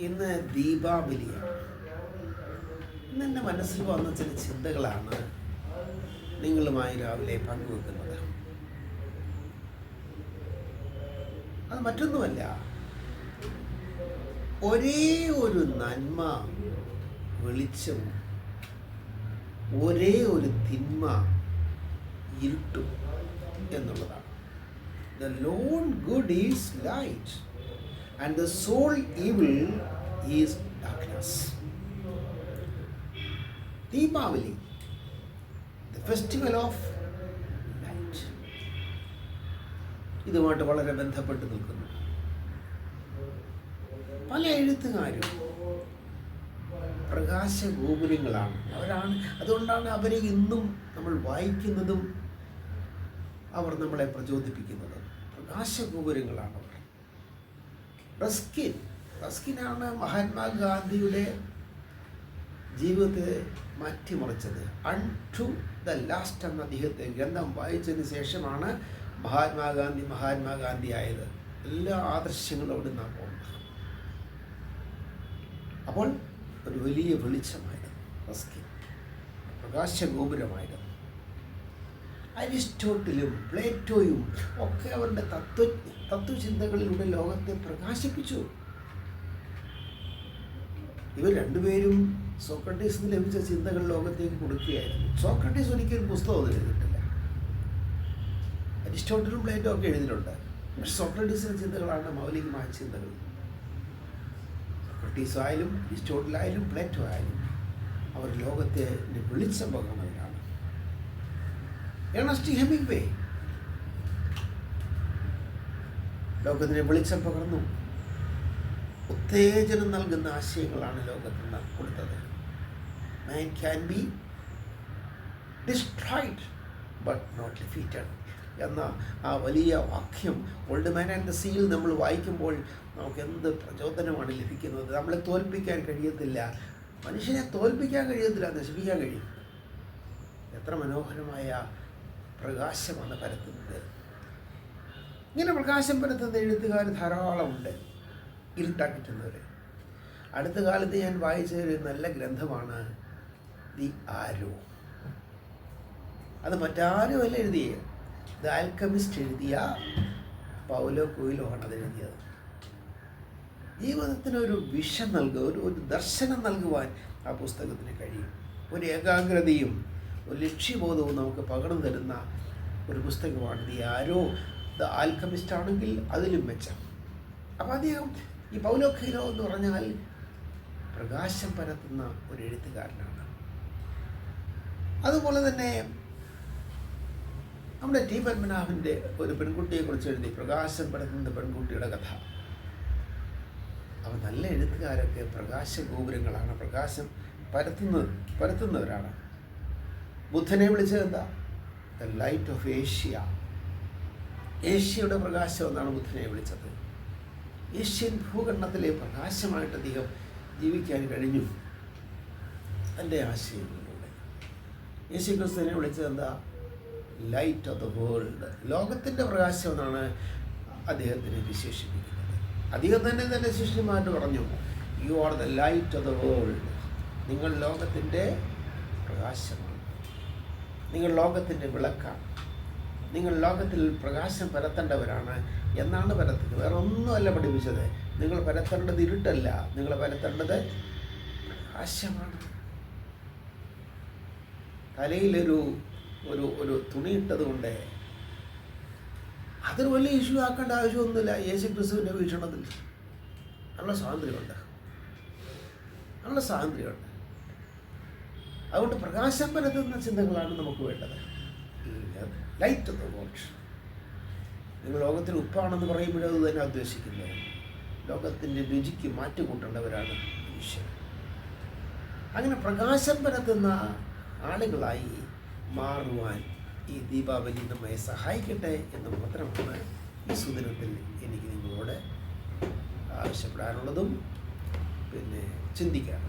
ഇന്ന് ദീപാവലിയാണ്. ഇന്ന് എൻ്റെ മനസ്സിൽ വന്ന ചില ചിന്തകളാണ് നിങ്ങളുമായി രാവിലെ പങ്കുവെക്കുന്നത്. അത് മറ്റൊന്നുമല്ല, ഒരേ ഒരു നന്മ വെളിച്ചവും ഒരേ ഒരു തിന്മ ഇരുട്ടും എന്നുള്ളതാണ്. The lone good is light and the sole evil is darkness. Deepavali, the festival of light. ഇതുമായിട്ട് വളരെ ബന്ധപ്പെട്ട് നിൽക്കുന്നു. പല എഴുത്തുകാരും പ്രകാശഗോപുരങ്ങളാണ് അവരാണ്. അതുകൊണ്ടാണ് അവരെ ഇന്നും നമ്മൾ വായിക്കുന്നതും അവർ നമ്മളെ പ്രചോദിപ്പിക്കുന്നത്. പ്രകാശഗോപുരങ്ങളാണ് അവർ. റസ്കിനാണ് മഹാത്മാഗാന്ധിയുടെ ജീവിതത്തെ മാറ്റിമറിച്ചത്. അൺടു ദ ലാസ്റ്റ് എന്ന അദ്ദേഹത്തെ ഗ്രന്ഥം വായിച്ചതിന് ശേഷമാണ് മഹാത്മാഗാന്ധി ആയത്. എല്ലാ ആദർശങ്ങളും അവിടെ നിന്നാണ് പോകുന്നത്. അപ്പോൾ ഒരു വലിയ വെളിച്ചമായിരുന്നു റസ്കിൻ, പ്രകാശഗോപുരമായിരുന്നു. അരിസ്റ്റോട്ടിലും പ്ലേറ്റോയും ഒക്കെ അവരുടെ തത്വചിന്തകളിലൂടെ ലോകത്തെ പ്രകാശിപ്പിച്ചു. ഇവർ രണ്ടുപേരും സോക്രട്ടീസിന് ലഭിച്ച ചിന്തകൾ ലോകത്തേക്ക് കൊടുക്കുകയായിരുന്നു. സോക്രട്ടീസ് ഒരിക്കലും പുസ്തകം എഴുതിയിട്ടില്ല. അരിസ്റ്റോട്ടിലും പ്ലേറ്റോ ഒക്കെ എഴുതിയിട്ടുണ്ട്. പക്ഷെ സോക്രട്ടീസിൻ്റെ ചിന്തകളാണ് മൗലികമായ ചിന്തകൾ. സോക്രട്ടീസ് ആയാലും അരിസ്റ്റോട്ടിലായാലും പ്ലേറ്റോ ആയാലും അവർ ലോകത്തെ വെളിച്ചം പകർന്നവരാണ്. ഏണസ്റ്റ് ഹെമിംഗ്വേ ലോകത്തിന് വെളിച്ചം പകർന്നു. ഉത്തേജനം നൽകുന്ന ആശയങ്ങളാണ് ലോകത്തിന് കൊടുത്തത്. Man can be destroyed but not defeated എന്ന ആ വലിയ വാക്യം old man and the seal നമ്മൾ വായിക്കുമ്പോൾ നമുക്ക് എന്ത് പ്രചോദനമാണ് ലഭിക്കുന്നത്. നമ്മളെ തോൽപ്പിക്കാൻ കഴിയത്തില്ല, മനുഷ്യനെ തോൽപ്പിക്കാൻ കഴിയത്തില്ല, നശിപ്പിക്കാൻ കഴിയും. എത്ര മനോഹരമായ പ്രകാശമാണ് പരത്തുന്നത്. ഇങ്ങനെ പ്രകാശം പരത്തുന്ന എഴുത്തുകാർ ധാരാളമുണ്ട്, ഇരുട്ടാക്കിറ്റുന്നവർ. അടുത്ത കാലത്ത് ഞാൻ വായിച്ച ഒരു നല്ല ഗ്രന്ഥമാണ് ദി ആരോ. അത് മറ്റാരുമല്ല എഴുതിയത്, ദ ആൽക്കമിസ്റ്റ് എഴുതിയ പൗലോ കൊയ്ലോ ആണ് അത് എഴുതിയത്. ജീവിതത്തിനൊരു വിഷൻ നൽകുക, ഒരു ദർശനം നൽകുവാൻ ആ പുസ്തകത്തിന് കഴിയും. ഒരു ഏകാഗ്രതയും ഒരു ലക്ഷ്യബോധവും നമുക്ക് പകർന്നു തരുന്ന ഒരു പുസ്തകമാണ് ദി ആരോ. ദ ആൽക്കമിസ്റ്റ് ആണെങ്കിൽ അതിലും മെച്ചം. അപ്പം അദ്ദേഹം ഈ പൗലോ കൊയ്ലോ എന്ന് പറഞ്ഞാൽ പ്രകാശം പരത്തുന്ന ഒരു എഴുത്തുകാരനാണ്. അതുപോലെ തന്നെ നമ്മുടെ ടി പത്മനാഭൻ്റെ ഒരു പെൺകുട്ടിയെക്കുറിച്ച് എഴുതി, പ്രകാശം പരത്തുന്ന പെൺകുട്ടിയുടെ കഥ. അവ നല്ല എഴുത്തുകാരൊക്കെ പ്രകാശഗോപുരങ്ങളാണ്, പ്രകാശം പരത്തുന്നവരാണ്. ബുദ്ധനെ വിളിച്ചത് എന്താ? The light of Asia. ഏഷ്യയുടെ പ്രകാശം എന്നാണ് ബുദ്ധനെ വിളിച്ചത്. ഏഷ്യൻ ഭൂഖണ്ഡത്തിലെ പ്രകാശമായിട്ട് അദ്ദേഹം ജീവിക്കാൻ കഴിഞ്ഞു തൻ്റെ ആശയങ്ങളിലൂടെ. യേശു ക്രിസ്തുവിനെ വിളിച്ചത് എന്താ? Light of the world. ലോകത്തിൻ്റെ പ്രകാശം എന്നാണ് അദ്ദേഹത്തിനെ വിശേഷിപ്പിക്കുന്നത്. അദ്ദേഹം തന്നെ ശിഷ്യന്മാരോട് പറഞ്ഞു, you are the light of the world. നിങ്ങൾ ലോകത്തിൻ്റെ പ്രകാശമാണ്, നിങ്ങൾ ലോകത്തിൻ്റെ വിളക്കാണ്, നിങ്ങൾ ലോകത്തിൽ പ്രകാശം പരത്തേണ്ടവരാണ് എന്നാണ് പരത്തുന്നത്. വേറെ ഒന്നുമല്ല പഠിപ്പിച്ചത്. നിങ്ങൾ പരത്തേണ്ടത് ഇരുട്ടല്ല, നിങ്ങൾ പരത്തേണ്ടത് പ്രകാശമാണ്. തലയിലൊരു ഒരു ഒരു തുണിയിട്ടത് കൊണ്ട് അതൊരു വലിയ ഇഷ്യൂ ആക്കേണ്ട ആവശ്യമൊന്നുമില്ല. യേശു ക്രിസ്തുവിൻ്റെ വീക്ഷണത്തിൽ നല്ല സ്വാതന്ത്ര്യമുണ്ട്. അതുകൊണ്ട് പ്രകാശം പരത്തുന്ന ചിന്തകളാണ് നമുക്ക് വേണ്ടത്. Light of the world. നിങ്ങൾ ലോകത്തിൽ ഉപ്പാണെന്ന് പറയുമ്പോഴേ അത് തന്നെ ഉദ്ദേശിക്കുന്നത്. ലോകത്തിൻ്റെ രുചിക്ക് മാറ്റുകൂട്ടേണ്ടവരാണ് മനുഷ്യർ. അങ്ങനെ പ്രകാശം പരത്തുന്ന ആളുകളായി മാറുവാൻ ഈ ദീപാവലി നമ്മെ സഹായിക്കട്ടെ എന്ന് മാത്രമാണ് ഈ സുദിനത്തിൽ എനിക്ക് നിങ്ങളോട് ആവശ്യപ്പെടാനുള്ളതും പിന്നെ ചിന്തിക്കാനുള്ളതും.